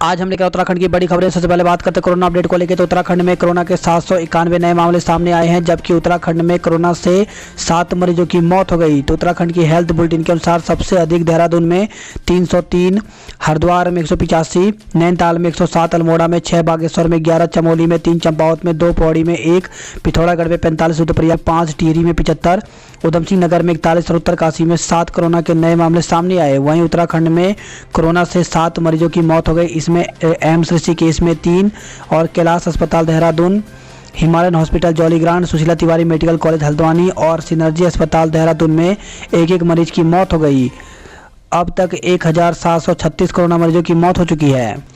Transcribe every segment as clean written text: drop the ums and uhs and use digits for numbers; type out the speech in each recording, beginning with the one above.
आज हम लेकर उत्तराखंड की बड़ी खबरें। सबसे पहले बात करते हैं कोरोना अपडेट को लेकर। तो उत्तराखंड में कोरोना के 791 नए मामले सामने आए हैं, जबकि उत्तराखंड में कोरोना से 7 मरीजों की मौत हो गई। तो उत्तराखंड की हेल्थ बुलेटिन के अनुसार सबसे अधिक देहरादून में 303, हरिद्वार में 185, नैनीताल में 107, अल्मोड़ा में 6, बागेश्वर में 11, चमोली में 3, चंपावत में 2, पौड़ी में 1, पिथौरागढ़ में 45, रुद्रप्रयाग 5, टिहरी में 75, उधम सिंह नगर में 41 और उत्तरकाशी में 7 कोरोना के नए मामले सामने आए। वहीं उत्तराखंड में कोरोना से 7 मरीजों की मौत हो गई। इसमें एम्स ऋषिकेश में 3 और कैलाश अस्पताल Dehradun, Himalayan hospital Jollygrant, Sushila Tiwari medical college Haldwani और सिनर्जी अस्पताल देहरादून में एक एक मरीज की मौत हो गई। अब तक 1736 कोरोना मरीजों की मौत हो चुकी है।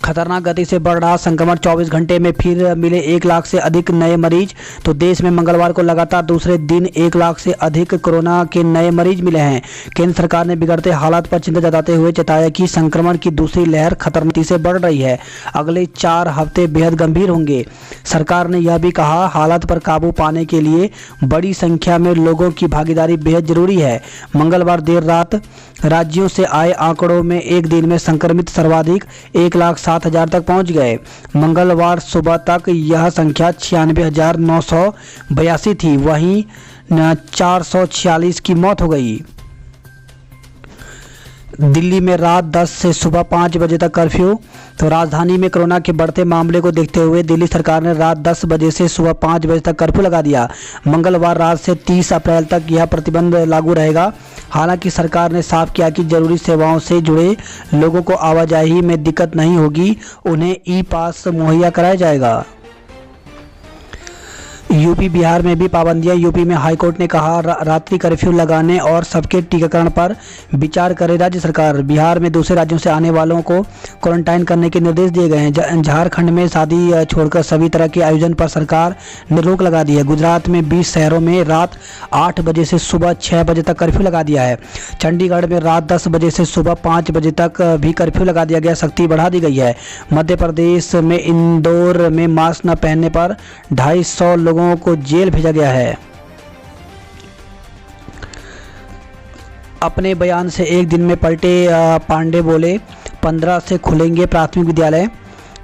खतरनाक गति से बढ़ रहा संक्रमण, 24 घंटे में फिर मिले 1 लाख से अधिक नए मरीज। तो देश में मंगलवार को लगातार दूसरे दिन 1 लाख से अधिक कोरोना के नए मरीज मिले हैं। केंद्र सरकार ने बिगड़ते हालात पर चिंता जताते हुए बताया कि संक्रमण की दूसरी लहर खतरनाक से बढ़ रही है। अगले 4 हफ्ते बेहद गंभीर होंगे। सरकार ने यह भी कहा, हालात पर काबू पाने के लिए बड़ी संख्या में लोगों की भागीदारी बेहद जरूरी है। मंगलवार देर रात राज्यों से आए आंकड़ों में एक दिन में संक्रमित सर्वाधिक 1,07,000 तक पहुंच गए। मंगलवार सुबह तक यह संख्या 96,982 थी। वहीं 446 की मौत हो गई। दिल्ली में रात 10 से सुबह 5 बजे तक कर्फ्यू। तो राजधानी में कोरोना के बढ़ते मामले को देखते हुए दिल्ली सरकार ने रात 10 बजे से सुबह 5 बजे तक कर्फ्यू लगा दिया। मंगलवार रात से 30 अप्रैल तक यह प्रतिबंध लागू रहेगा। हालांकि सरकार ने साफ किया कि जरूरी सेवाओं से जुड़े लोगों को आवाजाही में दिक्कत नहीं होगी, उन्हें ई पास मुहैया कराया जाएगा। यूपी बिहार में भी पाबंदियां। यूपी में हाईकोर्ट ने कहा, रात्रि कर्फ्यू लगाने और सबके टीकाकरण पर विचार करे राज्य सरकार। बिहार में दूसरे राज्यों से आने वालों को क्वारंटाइन करने के निर्देश दिए गए हैं। झारखंड में शादी छोड़कर सभी तरह के आयोजन पर सरकार ने रोक लगा दी है। गुजरात में 20 शहरों में रात 8 बजे से सुबह 6 बजे तक कर्फ्यू लगा दिया है। चंडीगढ़ में रात 10 बजे से सुबह 5 बजे तक भी कर्फ्यू लगा दिया गया, सख्ती बढ़ा दी गई है। मध्य प्रदेश में इंदौर में मास्क न पहनने पर 250 लोगों को जेल भेजा गया है। अपने बयान से एक दिन में पलटे पांडे बोले, 15 से खुलेंगे प्राथमिक विद्यालय।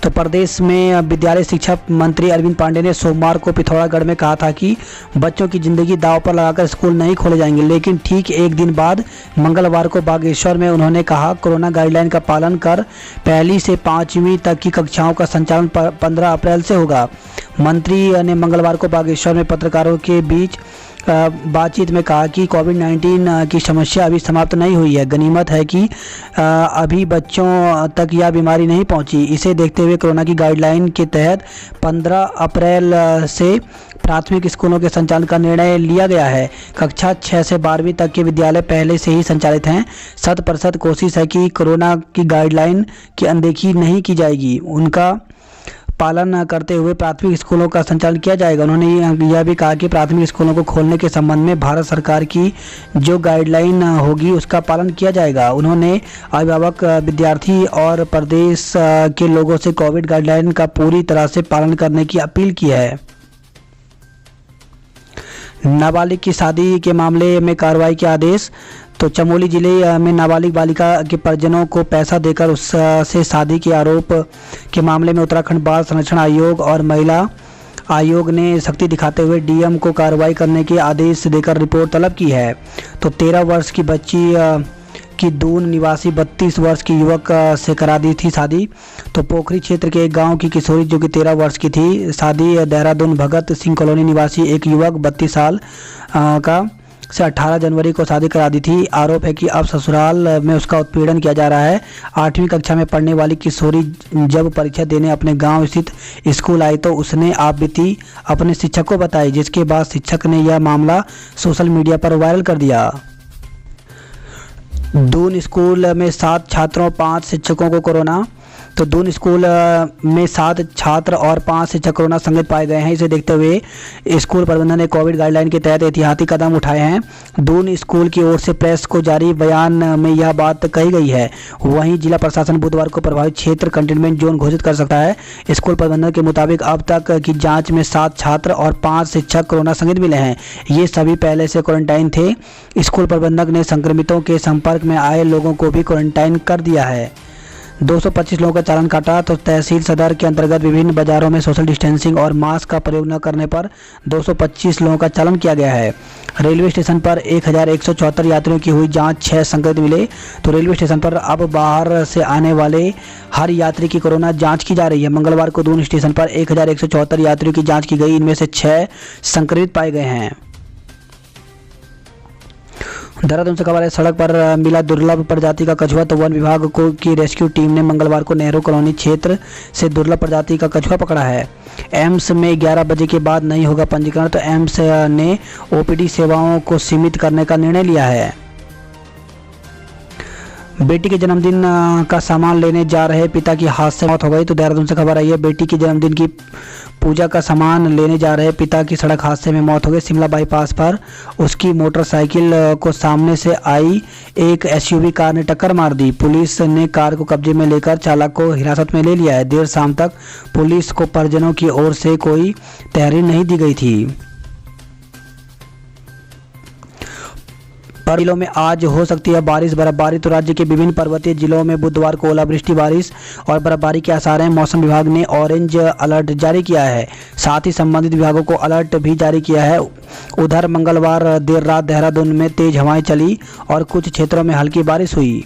तो प्रदेश में विद्यालय शिक्षा मंत्री अरविंद पांडे ने सोमवार को पिथौरागढ़ में कहा था कि बच्चों की जिंदगी दांव पर लगाकर स्कूल नहीं खोले जाएंगे, लेकिन ठीक एक दिन बाद मंगलवार को बागेश्वर में उन्होंने कहा, कोरोना गाइडलाइन का पालन कर 1ली से 5वीं तक की कक्षाओं का संचालन 15 अप्रैल से होगा। मंत्री ने मंगलवार को बागेश्वर में पत्रकारों के बीच बातचीत में कहा कि कोविड-19 की समस्या अभी समाप्त नहीं हुई है। गनीमत है कि अभी बच्चों तक यह बीमारी नहीं पहुंची। इसे देखते हुए कोरोना की गाइडलाइन के तहत 15 अप्रैल से प्राथमिक स्कूलों के संचालन का निर्णय लिया गया है। कक्षा 6 से 12वीं तक के विद्यालय पहले से ही संचालित हैं। 100% कोशिश है कि कोरोना की गाइडलाइन की अनदेखी नहीं की जाएगी, उनका पालन करते हुए प्राथमिक स्कूलों का संचालन किया जाएगा। उन्होंने यह भी कहा कि प्राथमिक स्कूलों को खोलने के संबंध में भारत सरकार की जो गाइडलाइन होगी उसका पालन किया जाएगा। उन्होंने अभिभावक, विद्यार्थी और प्रदेश के लोगों से कोविड गाइडलाइन का पूरी तरह से पालन करने की अपील की है। नाबालिग की शादी के मामले में कार्रवाई के आदेश। तो चमोली जिले में नाबालिग बालिका के परिजनों को पैसा देकर उससे शादी के आरोप के मामले में उत्तराखंड बाल संरक्षण आयोग और महिला आयोग ने सख्ती दिखाते हुए डीएम को कार्रवाई करने के आदेश देकर रिपोर्ट तलब की है। तो 13 वर्ष की बच्ची की दून निवासी 32 वर्ष की युवक से करा दी थी शादी। तो पोखरी क्षेत्र के एक गांव की किशोरी जो कि 13 वर्ष की थी, शादी देहरादून भगत सिंह कॉलोनी निवासी एक युवक 32 साल का से 18 जनवरी को शादी करा दी थी। आरोप है कि अब ससुराल में उसका उत्पीड़न किया जा रहा है। 8वीं कक्षा में पढ़ने वाली किशोरी जब परीक्षा देने अपने गांव स्थित स्कूल आई तो उसने आप बीती अपने शिक्षक को बताई, जिसके बाद शिक्षक ने यह मामला सोशल मीडिया पर वायरल कर दिया। दून स्कूल में 7 छात्रों 5 शिक्षकों को कोरोना। तो दून स्कूल में 7 छात्र और 5 शिक्षक कोरोना संक्रमित पाए गए हैं। इसे देखते हुए स्कूल प्रबंधन ने कोविड गाइडलाइन के तहत एहतियाती कदम उठाए हैं। दून स्कूल की ओर से प्रेस को जारी बयान में यह बात कही गई है। वहीं जिला प्रशासन बुधवार को प्रभावित क्षेत्र कंटेनमेंट जोन घोषित कर सकता है। स्कूल प्रबंधन के मुताबिक अब तक की जाँच में 7 छात्र और 5 शिक्षक कोरोना संक्रमित मिले हैं। ये सभी पहले से क्वारंटाइन थे। स्कूल प्रबंधक ने संक्रमितों के संपर्क में आए लोगों को भी क्वारंटाइन कर दिया है। 225 लोगों का चालान काटा। तो तहसील सदर के अंतर्गत विभिन्न बाजारों में सोशल डिस्टेंसिंग और मास्क का प्रयोग न करने पर 225 लोगों का चालान किया गया है। रेलवे स्टेशन पर 1174 यात्रियों की हुई जांच, 6 संक्रमित मिले। तो रेलवे स्टेशन पर अब बाहर से आने वाले हर यात्री की कोरोना जांच की जा रही है। मंगलवार को दून स्टेशन पर 1174 यात्रियों की जांच की गई। इनमें से 6 संक्रमित पाए गए हैं। देहरादून से खबर है, सड़क पर मिला दुर्लभ प्रजाति का कछुआ। तो वन विभाग की रेस्क्यू टीम ने मंगलवार को नेहरू कॉलोनी क्षेत्र से दुर्लभ प्रजाति का कछुआ पकड़ा है। एम्स में 11 बजे के बाद नहीं होगा पंजीकरण। तो एम्स ने ओपीडी सेवाओं को सीमित करने का निर्णय लिया है। बेटी के जन्मदिन का सामान लेने जा रहे पिता की हादसे से मौत हो गई। तो देहरादून से खबर आई है, बेटी के जन्मदिन की पूजा का सामान लेने जा रहे पिता की सड़क हादसे में मौत हो गई। शिमला बाईपास पर उसकी मोटरसाइकिल को सामने से आई एक एसयूवी कार ने टक्कर मार दी। पुलिस ने कार को कब्जे में लेकर चालक को हिरासत में ले लिया है। देर शाम तक पुलिस को परिजनों की ओर से कोई तहरीर नहीं दी गई थी। जिलों में आज हो सकती है बारिश बर्फबारी। तो राज्य के विभिन्न पर्वतीय जिलों में बुधवार को ओलावृष्टि, बारिश और बर्फबारी के आसार हैं। मौसम विभाग ने ऑरेंज अलर्ट जारी किया है, साथ ही संबंधित विभागों को अलर्ट भी जारी किया है। उधर मंगलवार देर रात देहरादून में तेज हवाएं चली और कुछ क्षेत्रों में हल्की बारिश हुई।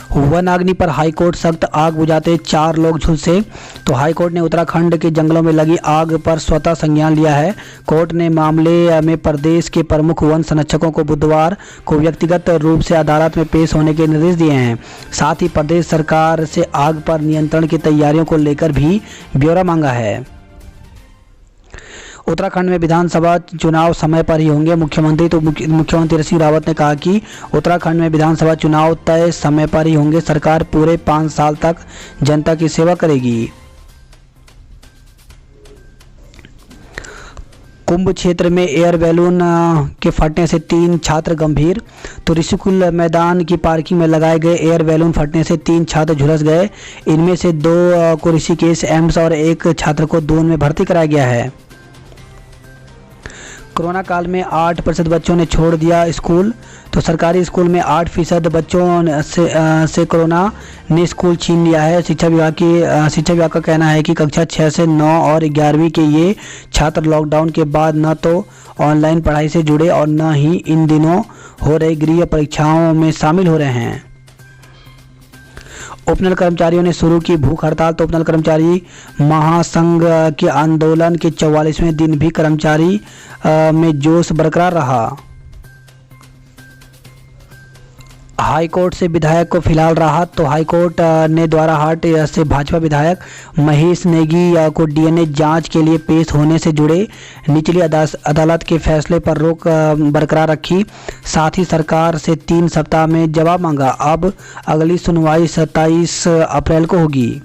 वन अग्नि पर हाईकोर्ट सख्त, आग बुझाते 4 लोग झुलसे। तो हाईकोर्ट ने उत्तराखंड के जंगलों में लगी आग पर स्वतः संज्ञान लिया है। कोर्ट ने मामले में प्रदेश के प्रमुख वन संरक्षकों को बुधवार को व्यक्तिगत रूप से अदालत में पेश होने के निर्देश दिए हैं। साथ ही प्रदेश सरकार से आग पर नियंत्रण की तैयारियों को लेकर भी ब्यौरा मांगा है। उत्तराखंड में विधानसभा चुनाव समय पर ही होंगे। मुख्यमंत्री त्रिवेंद्र सिंह रावत ने कहा कि उत्तराखंड में विधानसभा चुनाव तय समय पर ही होंगे। सरकार पूरे 5 साल तक जनता की सेवा करेगी। कुंभ क्षेत्र में एयर बैलून के फटने से 3 छात्र गंभीर। तो ऋषिकुल मैदान की पार्किंग में लगाए गए एयर बैलून फटने से 3 छात्र झुलस गए। इनमें से 2 को ऋषिकेश एम्स और 1 छात्र को दून में भर्ती कराया गया है। कोरोना काल में 8% बच्चों ने छोड़ दिया स्कूल। तो सरकारी स्कूल में 8% बच्चों से कोरोना ने स्कूल छीन लिया है। शिक्षा विभाग का कहना है कि कक्षा 6 से 9 और 11वीं के ये छात्र लॉकडाउन के बाद न तो ऑनलाइन पढ़ाई से जुड़े और न ही इन दिनों हो रही गृह परीक्षाओं में शामिल हो रहे हैं। उपनल कर्मचारियों ने शुरू की भूख हड़ताल। तो उपनल कर्मचारी महासंघ के आंदोलन के 44वें दिन भी कर्मचारी में जोश बरकरार रहा। हाईकोर्ट से विधायक को फिलहाल राहत। तो हाईकोर्ट ने द्वाराहाट से भाजपा विधायक महेश नेगी को डीएनए जांच के लिए पेश होने से जुड़े निचली अदालत के फैसले पर रोक बरकरार रखी। साथ ही सरकार से 3 सप्ताह में जवाब मांगा। अब अगली सुनवाई 27 अप्रैल को होगी।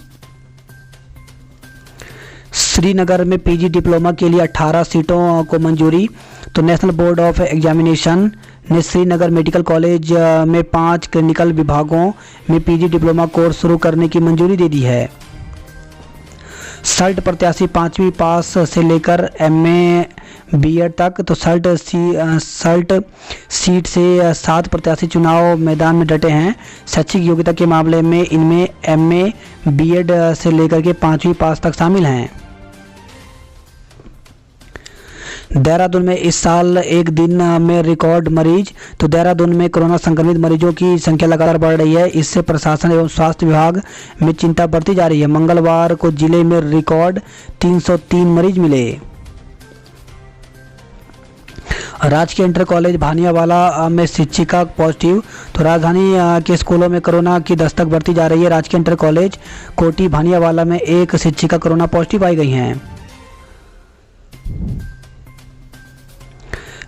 श्रीनगर में पीजी डिप्लोमा के लिए 18 सीटों को मंजूरी। तो नेशनल बोर्ड ऑफ एग्जामिनेशन ने श्रीनगर मेडिकल कॉलेज में 5 क्लिनिकल विभागों में पीजी डिप्लोमा कोर्स शुरू करने की मंजूरी दे दी है। सल्ट प्रत्याशी 5वीं पास से लेकर एमए बीएड तक। तो सल्ट सीट से 7 प्रत्याशी चुनाव मैदान में डटे हैं। शैक्षिक योग्यता के मामले में इनमें एमए बीएड से लेकर के 5वीं पास तक शामिल हैं। देहरादून में इस साल एक दिन में रिकॉर्ड मरीज। तो देहरादून में कोरोना संक्रमित मरीजों की संख्या लगातार बढ़ रही है। इससे प्रशासन एवं स्वास्थ्य विभाग में चिंता बढ़ती जा रही है। मंगलवार को जिले में रिकॉर्ड 303 मरीज मिले। राजकीय इंटर कॉलेज भानियावाला में शिक्षिका पॉजिटिव। तो राजधानी के स्कूलों में कोरोना की दस्तक बढ़ती जा रही है। राजकीय इंटर कॉलेज कोटी भानियावाला में एक शिक्षिका कोरोना पॉजिटिव पाई गई हैं।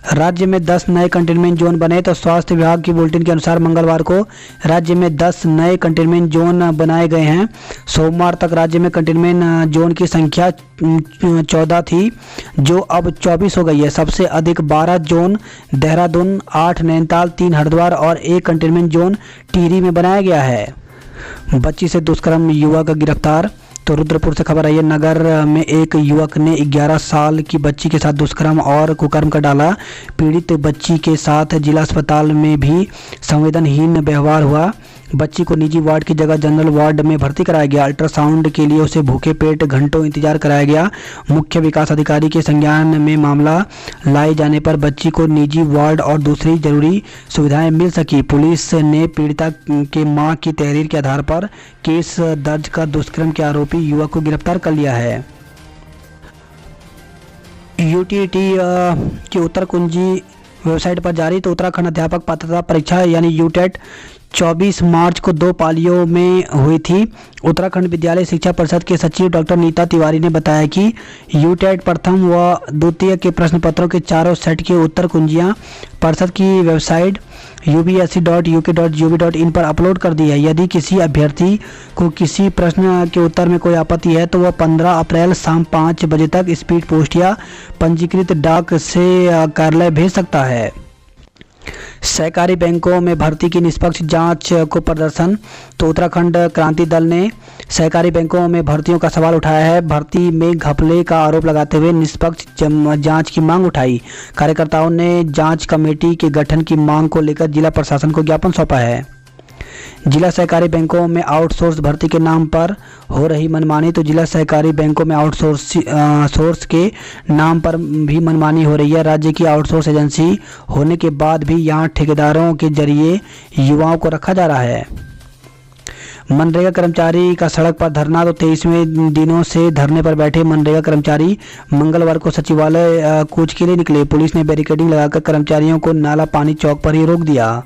राज्य में 10 नए कंटेनमेंट जोन बने। तो स्वास्थ्य विभाग की बुलेटिन के अनुसार मंगलवार को राज्य में 10 नए कंटेनमेंट जोन बनाए गए हैं। सोमवार तक राज्य में कंटेनमेंट जोन की संख्या 14 थी, जो अब 24 हो गई है। सबसे अधिक 12 जोन देहरादून, 8 नैनीताल, 3 हरिद्वार और 1 कंटेनमेंट जोन टिहरी में बनाया गया है। बच्ची से दुष्कर्म, युवक गिरफ्तार। तो रुद्रपुर से खबर आई है, नगर में एक युवक ने 11 साल की बच्ची के साथ दुष्कर्म और कुकर्म कर डाला। पीड़ित बच्ची के साथ जिला अस्पताल में भी संवेदनहीन व्यवहार हुआ। बच्ची को निजी वार्ड की जगह जनरल वार्ड में भर्ती कराया गया। अल्ट्रासाउंड के लिए उसे भूखे पेट घंटों इंतजार कराया गया। मुख्य विकास अधिकारी के संज्ञान में मामला लाए जाने पर बच्ची को निजी वार्ड और दूसरी जरूरी सुविधाएं मिल सकी। पुलिस ने पीड़िता के मां की तहरीर के आधार पर केस दर्ज कर दुष्कर्म के आरोपी युवक को गिरफ्तार कर लिया है। यूटीटी की उत्तर कुंजी वेबसाइट पर जारी तो उत्तराखंड अध्यापक पात्रता परीक्षा यानी यूटेट 24 मार्च को 2 पालियों में हुई थी। उत्तराखंड विद्यालय शिक्षा परिषद के सचिव डॉक्टर नीता तिवारी ने बताया कि यूटेट प्रथम व द्वितीय के प्रश्न पत्रों के चारों सेट की उत्तर कुंजियां परिषद की वेबसाइट upsc.uk.gov.in पर अपलोड कर दी है। यदि किसी अभ्यर्थी को किसी प्रश्न के उत्तर में कोई आपत्ति है तो वह 15 अप्रैल शाम 5 बजे तक स्पीड पोस्ट या पंजीकृत डाक से कार्यालय भेज सकता है। सहकारी बैंकों में भर्ती की निष्पक्ष जांच को प्रदर्शन तो उत्तराखंड क्रांति दल ने सहकारी बैंकों में भर्तियों का सवाल उठाया है। भर्ती में घपले का आरोप लगाते हुए निष्पक्ष जांच की मांग उठाई। कार्यकर्ताओं ने जांच कमेटी के गठन की मांग को लेकर जिला प्रशासन को ज्ञापन सौंपा है। जिला सहकारी बैंकों में आउटसोर्स भर्ती के नाम पर हो रही मनमानी तो जिला सहकारी बैंकों में आउटसोर्स के नाम पर भी मनमानी हो रही है। राज्य की आउटसोर्स एजेंसी होने के बाद भी यहां ठेकेदारों के जरिए युवाओं को रखा जा रहा है। मनरेगा कर्मचारी का सड़क पर धरना तो 23वें दिनों से धरने पर बैठे मनरेगा कर्मचारी मंगलवार को सचिवालय कूच के लिए निकले। पुलिस ने बैरिकेडिंग लगाकर कर्मचारियों को नाला पानी चौक पर ही रोक दिया।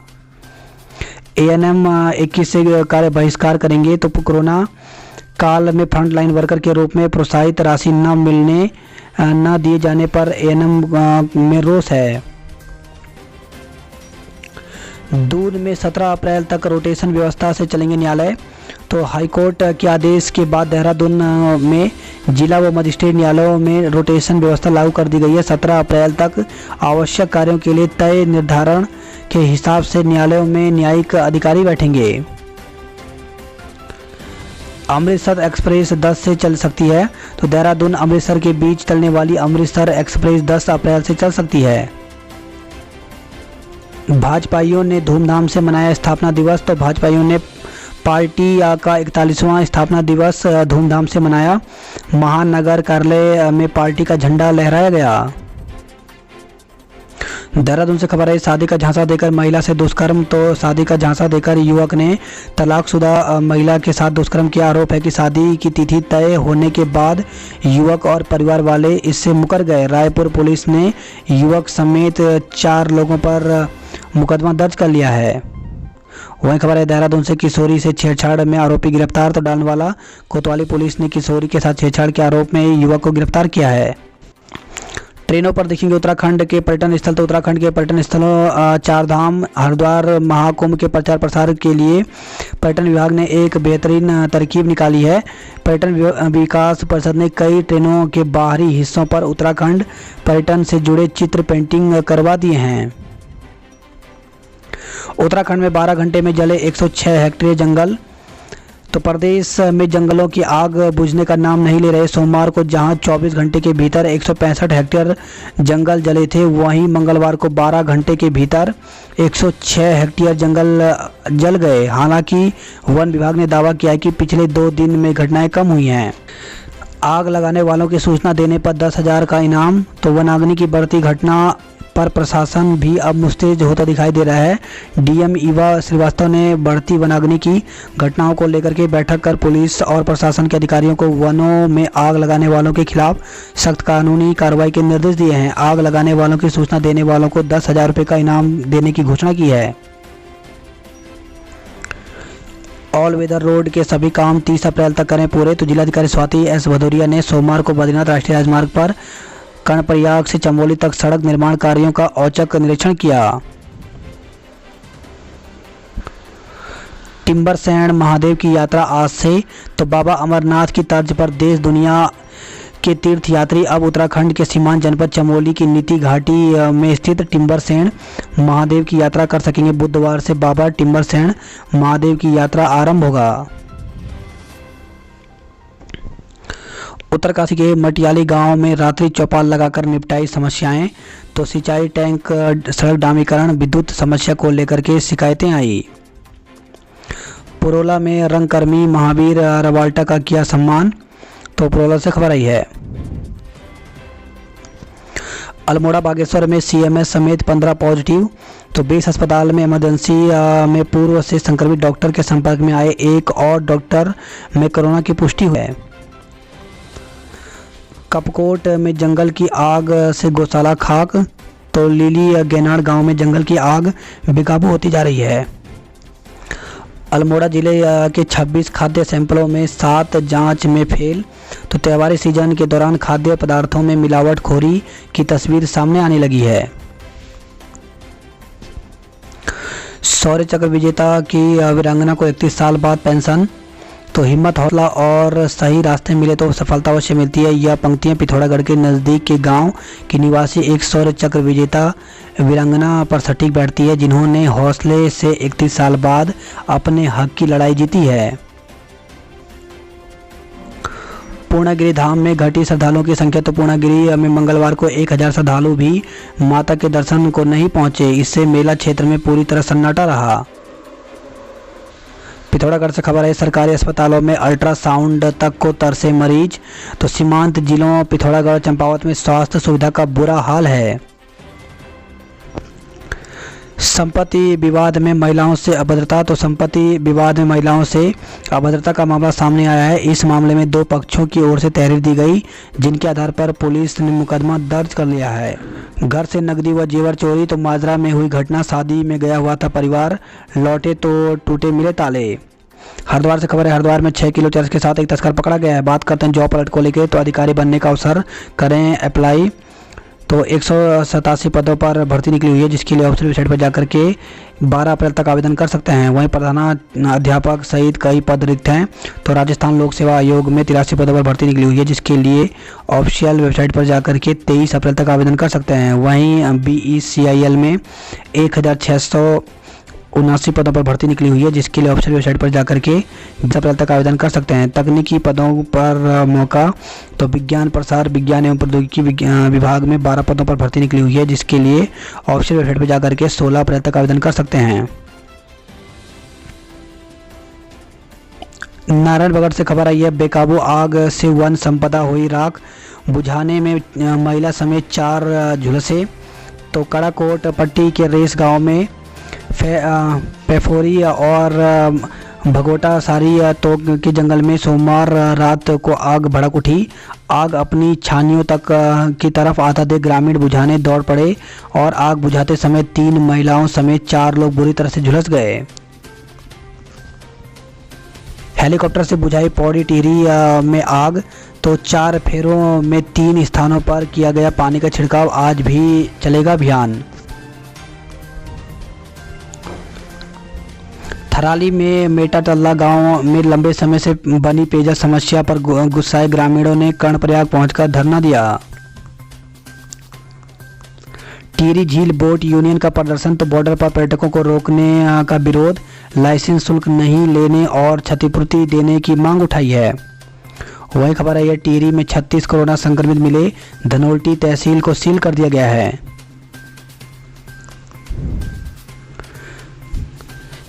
एएनएम 21 से कार्य बहिष्कार करेंगे तो कोरोना काल में फ्रंटलाइन वर्कर के रूप में प्रोत्साहित राशि न दिए जाने पर एएनएम में रोष है। दून में 17 अप्रैल तक रोटेशन व्यवस्था से चलेंगे न्यायालय तो हाईकोर्ट के आदेश के बाद देहरादून में जिला व मजिस्ट्रेट न्यायालयों में रोटेशन व्यवस्था लागू कर दी गई है। 17 अप्रैल तक आवश्यक कार्यों के लिए तय निर्धारण के हिसाब से न्यायालयों में न्यायिक अधिकारी बैठेंगे। अमृतसर एक्सप्रेस 10 से चल सकती है तो देहरादून अमृतसर के बीच चलने वाली अमृतसर एक्सप्रेस 10 अप्रैल से चल सकती है। भाजपाइयों ने धूमधाम से मनाया स्थापना दिवस तो भाजपाइयों ने पार्टी का 41वां स्थापना दिवस धूमधाम से मनाया। महानगर कार्यालय में पार्टी का झंडा लहराया गया। देहरादून से खबर है शादी का झांसा देकर महिला से दुष्कर्म तो शादी का झांसा देकर युवक ने तलाकशुदा महिला के साथ दुष्कर्म किया। आरोप है कि शादी की तिथि तय होने के बाद युवक और परिवार वाले इससे मुकर गए। रायपुर पुलिस ने युवक समेत 4 लोगों पर मुकदमा दर्ज कर लिया है। वहीं खबर है देहरादून से किशोरी से छेड़छाड़ में आरोपी गिरफ्तार तो डालवाला कोतवाली पुलिस ने किशोरी के साथ छेड़छाड़ के आरोप में युवक को गिरफ्तार किया है। ट्रेनों पर देखेंगे उत्तराखंड के पर्यटन स्थल तो उत्तराखंड के पर्यटन स्थलों चारधाम हरिद्वार महाकुंभ के प्रचार प्रसार के लिए पर्यटन विभाग ने एक बेहतरीन तरकीब निकाली है। पर्यटन विकास परिषद ने कई ट्रेनों के बाहरी हिस्सों पर उत्तराखंड पर्यटन से जुड़े चित्र पेंटिंग करवा दिए हैं। उत्तराखंड में 12 घंटे में जले 106 हेक्टेयर जंगल तो प्रदेश में जंगलों की आग बुझने का नाम नहीं ले रहे। सोमवार को जहां 24 घंटे के भीतर 165 हेक्टेयर जंगल जले थे वहीं मंगलवार को 12 घंटे के भीतर 106 हेक्टेयर जंगल जल गए। हालांकि वन विभाग ने दावा किया है कि पिछले 2 दिन में घटनाएं कम हुई हैं। आग लगाने वालों की सूचना देने पर 10,000 का इनाम तो वनाग्नि की बढ़ती घटना पर प्रशासन भी अब मुस्तैद होता दिखाई दे रहा है। डीएम ईवा श्रीवास्तव ने बढ़ती वनाग्नि की घटनाओं को लेकर के बैठक कर पुलिस और प्रशासन के अधिकारियों को वनों में आग लगाने वालों के खिलाफ सख्त कानूनी कार्रवाई के निर्देश दिए हैं। आग लगाने वालों की सूचना देने वालों को 10,000 रुपये का इनाम देने की घोषणा की है। ऑल वेदर रोड के सभी काम 30 अप्रैल तक करें पूरे तो जिलाधिकारी स्वाति एस भदौरिया ने सोमवार को बद्रीनाथ राष्ट्रीय राजमार्ग पर कर्णप्रयाग से चमोली तक सड़क निर्माण कार्यों का औचक निरीक्षण किया। टिम्बरसैंड महादेव की यात्रा आज से तो बाबा अमरनाथ की तर्ज पर देश दुनिया के तीर्थ यात्री अब उत्तराखंड के सीमांत जनपद चमोली की नीति घाटी में स्थित टिम्बरसैंड महादेव की यात्रा कर सकेंगे। बुधवार से बाबा टिम्बरसैंड महादेव की यात्रा आरंभ होगा। उत्तरकाशी के मटियाली गांव में रात्रि चौपाल लगाकर निपटाई समस्याएं तो सिंचाई टैंक सड़क डामीकरण विद्युत समस्या को लेकर के शिकायतें आई। पुरोला में रंगकर्मी महावीर रवाल्टा का किया सम्मान। तो पुरोला से खबर आई है। अल्मोड़ा बागेश्वर में सीएमएस समेत 15 पॉजिटिव। तो 20 अस्पताल में इमरजेंसी में पूर्व से संक्रमित डॉक्टर के संपर्क में आए एक और डॉक्टर में कोरोना की पुष्टि हुई है। कपकोट में जंगल की आग से गौशाला खाक। तो लीली गेनाड़ गांव में जंगल की आग बेकाबू होती जा रही है। अल्मोड़ा जिले के 26 खाद्य सैंपलों में 7 जांच में फेल। तो त्योहारी सीजन के दौरान खाद्य पदार्थों में मिलावटखोरी की तस्वीर सामने आने लगी है। शौर्य चक्र विजेता की वीरांगना को 31 साल बाद पेंशन। तो हिम्मत, हौसला और सही रास्ते मिले तो सफलता अवश्य मिलती है। यह पंक्तियां पिथौरागढ़ के नज़दीक के गांव की निवासी एक शौर्य चक्र विजेता वीरांगना पर सटीक बैठती है, जिन्होंने हौसले से 31 साल बाद अपने हक की लड़ाई जीती है। पूर्णागिरि धाम में घटी श्रद्धालुओं की संख्या। तो पूर्णागिरि में मंगलवार को 1000 श्रद्धालु भी माता के दर्शन को नहीं पहुंचे। इससे मेला क्षेत्र में पूरी तरह सन्नाटा रहा। पिथौरागढ़ से खबर है, सरकारी अस्पतालों में अल्ट्रासाउंड तक को तरसे मरीज। तो सीमांत जिलों पिथौरागढ़ चंपावत में स्वास्थ्य सुविधा का बुरा हाल है। संपत्ति विवाद में महिलाओं से अभद्रता। तो संपत्ति विवाद में महिलाओं से अभद्रता का मामला सामने आया है। इस मामले में 2 पक्षों की ओर से तहरीर दी गई, जिनके आधार पर पुलिस ने मुकदमा दर्ज कर लिया है। घर से नकदी व जेवर चोरी। तो माजरा में हुई घटना, शादी में गया हुआ था परिवार, लौटे तो टूटे मिले ताले। हरिद्वार से खबर है, हरिद्वार में 6 किलो चरस के साथ एक तस्कर पकड़ा गया है। बात करते हैं जॉब अलर्ट को लेकर। तो अधिकारी बनने का अवसर करें अप्लाई। तो 187 पदों पर भर्ती निकली हुई है, जिसके लिए ऑफिशियल वेबसाइट पर जाकर के 12 अप्रैल तक आवेदन कर सकते हैं। वहीं प्रधानाध्यापक सहित कई पद रिक्त हैं। तो राजस्थान लोक सेवा आयोग में 83 पदों पर भर्ती निकली हुई है, जिसके लिए ऑफिशियल वेबसाइट पर जाकर के 23 अप्रैल तक आवेदन कर सकते हैं। वहीं BECIL में 1679 पदों पर भर्ती निकली हुई है, जिसके लिए ऑफिशियल वेबसाइट पर जाकर के 20 अप्रैल तक आवेदन कर सकते हैं। तकनीकी पदों पर मौका। तो विज्ञान प्रसार विज्ञान एवं प्रौद्योगिकी विभाग में 12 पदों पर भर्ती निकली हुई है, जिसके लिए ऑफिशियल वेबसाइट पर जाकर के 16 अप्रैल तक आवेदन कर सकते हैं। नारायणगढ़ से खबर आई है, बेकाबू आग से वन संपदा हुई राख। बुझाने में महिला समेत 4 झुलसे। तो कड़ाकोट पट्टी के रेस गांव में पेफोरी और भगोटा सारी तोक के जंगल में सोमवार रात को आग भड़क उठी। आग अपनी छानियों तक की तरफ आता देख ग्रामीण बुझाने दौड़ पड़े और आग बुझाते समय 3 महिलाओं समेत 4 लोग बुरी तरह से झुलस गए। हेलीकॉप्टर से बुझाई पौड़ी टिहरी में आग। तो 4 फेरों में 3 स्थानों पर किया गया पानी का छिड़काव। आज भी चलेगा अभियान। थराली में मेटाटल्ला गांव में लंबे समय से बनी पेयजल समस्या पर गुस्साए ग्रामीणों ने कर्णप्रयाग पहुंचकर धरना दिया। टिहरी झील बोट यूनियन का प्रदर्शन। तो बॉर्डर पर पर्यटकों को रोकने का विरोध, लाइसेंस शुल्क नहीं लेने और क्षतिपूर्ति देने की मांग उठाई है। वही खबर है, टिहरी में 36 कोरोना संक्रमित मिले। धनोल्टी तहसील को सील कर दिया गया है।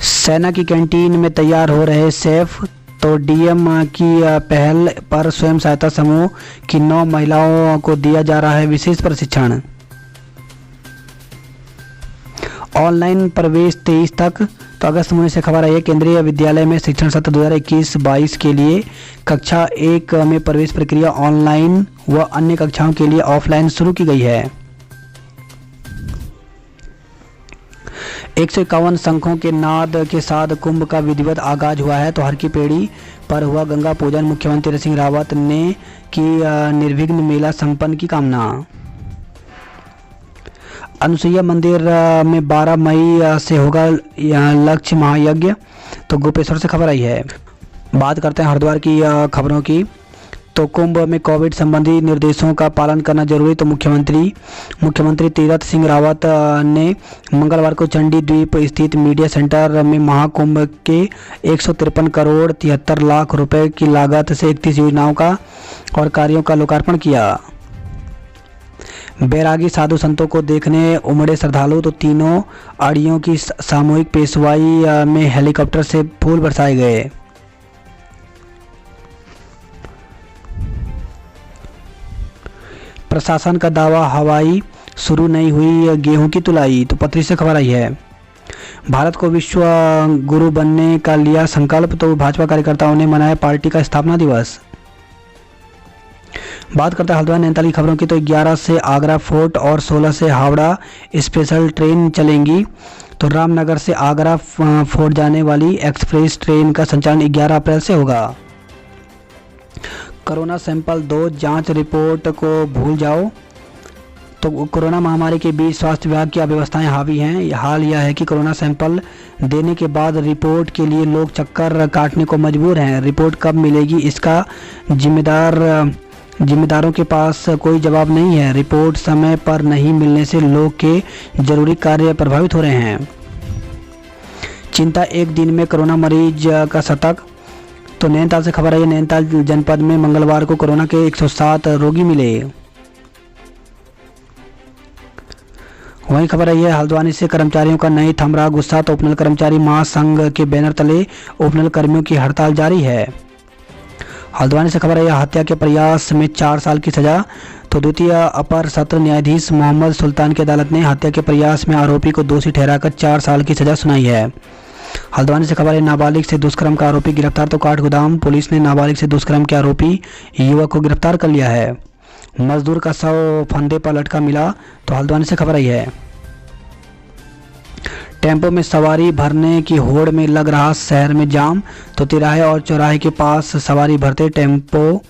सेना की कैंटीन में तैयार हो रहे शेफ। तो डीएम की पहल पर स्वयं सहायता समूह की 9 महिलाओं को दिया जा रहा है विशेष प्रशिक्षण। ऑनलाइन प्रवेश 23 तक। तो अगस्त महीने से खबर आई है, केंद्रीय विद्यालय में शिक्षण सत्र 2021-22 के लिए कक्षा 1 में प्रवेश प्रक्रिया ऑनलाइन व अन्य कक्षाओं के लिए ऑफलाइन शुरू की गई है। 151 शंखों के नाद के साथ कुंभ का विधिवत आगाज हुआ है। तो हर की पेड़ी पर हुआ गंगा पूजन। मुख्यमंत्री त्रिवेंद्र सिंह रावत ने की निर्विघ्न मेला संपन्न की कामना। अनुसुईया मंदिर में 12 मई से होगा लक्ष्य महायज्ञ। तो गोपेश्वर से खबर आई है। बात करते हैं हरिद्वार की खबरों की। तो कुंभ में कोविड संबंधी निर्देशों का पालन करना जरूरी। तो मुख्यमंत्री तीरथ सिंह रावत ने मंगलवार को चंडी द्वीप स्थित मीडिया सेंटर में महाकुंभ के 153 करोड़ 73 लाख रुपए की लागत से 31 योजनाओं का और कार्यों का लोकार्पण किया। बैरागी साधु संतों को देखने उमड़े श्रद्धालु, तो तीनों आड़ियों की सामूहिक पेशवाई में हेलीकॉप्टर से फूल बरसाए गए। प्रशासन का दावा, हवाई शुरू नहीं हुई गेहूं की तुलाई। तो पत्री से खबर आई है। भारत को विश्व गुरु बनने का लिया संकल्प, तो भाजपा कार्यकर्ताओं ने मनाया पार्टी का स्थापना दिवस। बात करते हैं हल्द्वानी नैनीताल की खबरों की, तो 11 से आगरा फोर्ट और 16 से हावड़ा स्पेशल ट्रेन चलेंगी। तो रामनगर से आगरा फोर्ट जाने वाली एक्सप्रेस ट्रेन का संचालन 11 अप्रैल से होगा। कोरोना सैंपल दो, जांच रिपोर्ट को भूल जाओ। तो कोरोना महामारी के बीच स्वास्थ्य विभाग की अव्यवस्थाएं हावी हैं। हाल यह है कि कोरोना सैंपल देने के बाद रिपोर्ट के लिए लोग चक्कर काटने को मजबूर हैं। रिपोर्ट कब मिलेगी, इसका जिम्मेदारों के पास कोई जवाब नहीं है। रिपोर्ट समय पर नहीं मिलने से लोग के जरूरी कार्य प्रभावित हो रहे हैं। चिंता, एक दिन में कोरोना मरीज का शतक। तो नैनीताल से खबर आई है, नैनीताल जनपद में मंगलवार को कोरोना के 107 रोगी मिले। वहीं खबर आई है हल्द्वानी से, कर्मचारियों का नहीं थम रहा गुस्सा। तो उपनल कर्मचारी महासंघ के बैनर तले उपनल कर्मियों की हड़ताल जारी है। हल्द्वानी से खबर आई है, हत्या के प्रयास में 4 साल की सजा। तो द्वितीय अपर सत्र न्यायाधीश मोहम्मद सुल्तान की अदालत ने हत्या के प्रयास में आरोपी को दोषी ठहराकर 4 साल की सजा सुनाई है। हल्द्वानी से खबर है, नाबालिग से दुष्कर्म का आरोपी गिरफ्तार। तो काठगोदाम पुलिस ने नाबालिग से दुष्कर्म के आरोपी युवक को गिरफ्तार कर लिया है। मजदूर का शव फंदे पर लटका मिला। तो हल्द्वानी से खबर आई है, टेम्पो में सवारी भरने की होड़ में लग रहा शहर में जाम। तो तिराहे और चौराहे के पास सवारी भरते टेम्पो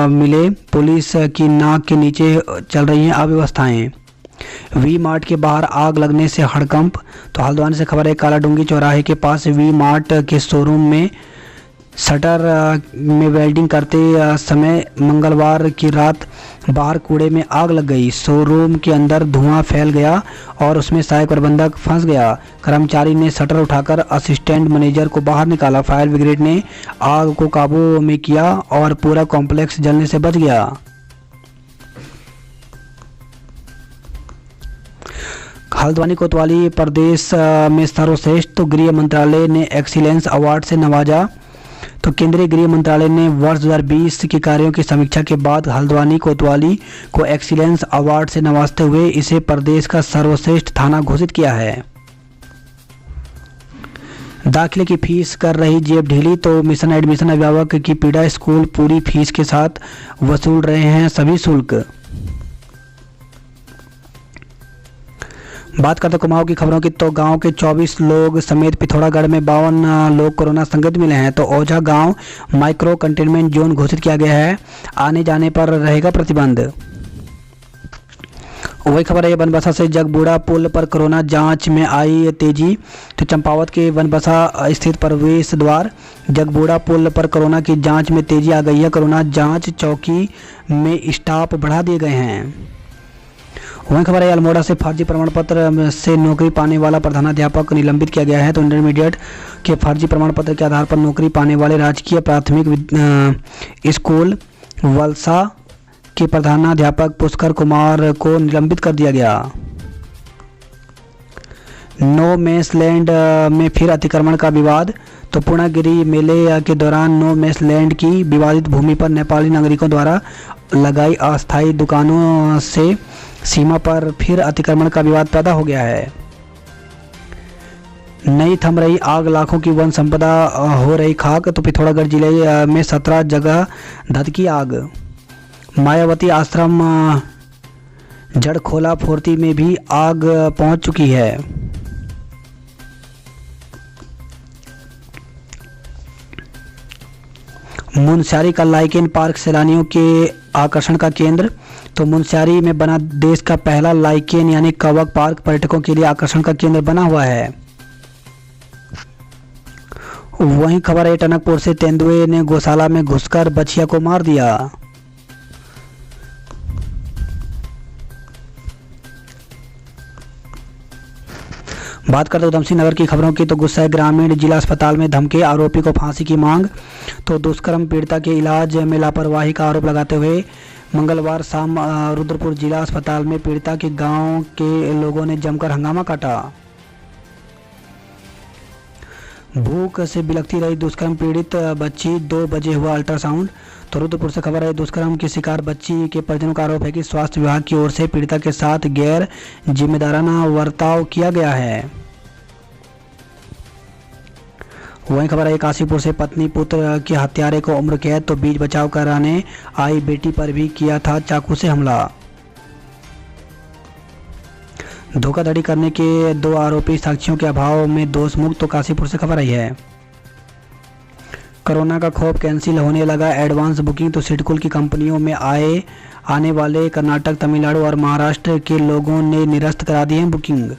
मिले। पुलिस की नाक के नीचे चल रही हैं अव्यवस्थाएं। वी मार्ट के बाहर आग लगने से हड़कंप। तो हल्द्वानी से खबर है, कालाडूंगी चौराहे के पास वी मार्ट के शोरूम में शटर में वेल्डिंग करते समय मंगलवार की रात बाहर कूड़े में आग लग गई। शोरूम के अंदर धुआं फैल गया और उसमें सहायक प्रबंधक फंस गया। कर्मचारी ने शटर उठाकर असिस्टेंट मैनेजर को बाहर निकाला। फायर ब्रिगेड ने आग को काबू में किया और पूरा कॉम्प्लेक्स जलने से बच गया। हल्द्वानी कोतवाली प्रदेश में सर्वश्रेष्ठ। तो गृह मंत्रालय ने एक्सीलेंस अवार्ड से नवाजा। तो केंद्रीय गृह मंत्रालय ने वर्ष 2020 के कार्यों की समीक्षा के बाद हल्द्वानी कोतवाली को एक्सीलेंस अवार्ड से नवाजते हुए इसे प्रदेश का सर्वश्रेष्ठ थाना घोषित किया है। दाखिले की फीस कर रही जेब ढीली। तो मिशन एडमिशन अभिभावक की पीड़ा, स्कूल पूरी फीस के साथ वसूल रहे हैं सभी शुल्क। बात करते कुमाऊं की खबरों की, तो गांव के 24 लोग समेत पिथौरागढ़ में 52 लोग कोरोना संक्रमित मिले हैं। तो ओझा गांव माइक्रो कंटेनमेंट जोन घोषित किया गया है। आने जाने पर रहेगा प्रतिबंध। वही खबर है बनबसा से, जगबूढ़ा पुल पर कोरोना जांच में आई तेजी। तो चंपावत के बनबसा स्थित प्रवेश द्वार जगबूढ़ा पुल पर कोरोना की जांच में तेजी आ गई है। कोरोना जांच चौकी में स्टाफ बढ़ा दिए गए हैं। वहीं खबर है अल्मोड़ा से, फर्जी प्रमाण पत्र से नौकरी पाने वाला प्रधानाध्यापक निलंबित किया गया है। तो इंटरमीडिएट के फर्जी प्रमाण पत्र के आधार पर नौकरी पाने वाले राजकीय प्राथमिक स्कूल वलसा के प्रधानाध्यापक पुष्कर कुमार को निलंबित कर दिया गया। नो मेस लैंड में फिर अतिक्रमण का विवाद। तो पूर्णागिरी मेले के दौरान नो मेस लैंड की विवादित भूमि पर नेपाली नागरिकों द्वारा लगाई अस्थायी दुकानों से सीमा पर फिर अतिक्रमण का विवाद पैदा हो गया है। नहीं थम रही आग, लाखों की वन संपदा हो रही खाक। तो पिथौरागढ़ जिले में 17 जगह धधकी आग। मायावती आश्रम जड़खोला फोर्ती में भी आग पहुंच चुकी है। मुनस्यारी का लाइकेन पार्क सैलानियों के आकर्षण का केंद्र। तो मुनस्यारी में बना देश का पहला लाइकेन यानी कवक पार्क पर्यटकों के लिए आकर्षण का केंद्र बना हुआ है। वहीं खबर है टनकपुर से, तेंदुए ने गौशाला में घुसकर बछिया को मार दिया। बात करते उधमसिंह नगर की खबरों की, तो गुस्साए ग्रामीण जिला अस्पताल में धमके, आरोपी को फांसी की मांग। तो दुष्कर्म पीड़िता के इलाज में लापरवाही का आरोप लगाते हुए मंगलवार शाम रुद्रपुर जिला अस्पताल में पीड़िता के गांव के लोगों ने जमकर हंगामा काटा। भूख से बिलखती रही दुष्कर्म पीड़ित बच्ची, 2 बजे हुआ अल्ट्रासाउंड। तो रुद्रपुर से खबर है, दुष्कर्म की शिकार बच्ची के परिजनों का आरोप है कि स्वास्थ्य विभाग की ओर से पीड़िता के साथ गैर जिम्मेदाराना बर्ताव किया गया है। वहीं खबर है, काशीपुर से पत्नी पुत्र के हत्यारे को उम्र कैद, तो बीच बचाव कराने आई बेटी पर भी किया था चाकू से हमला। धोखाधड़ी करने के 2 आरोपी साक्ष्यों के अभाव में दोष मुक्त। तो काशीपुर से खबर आई है, कोरोना का खौफ, कैंसिल होने लगा एडवांस बुकिंग। तो सिडकुल की कंपनियों में आने वाले कर्नाटक, तमिलनाडु और महाराष्ट्र के लोगों ने निरस्त करा दी है बुकिंग।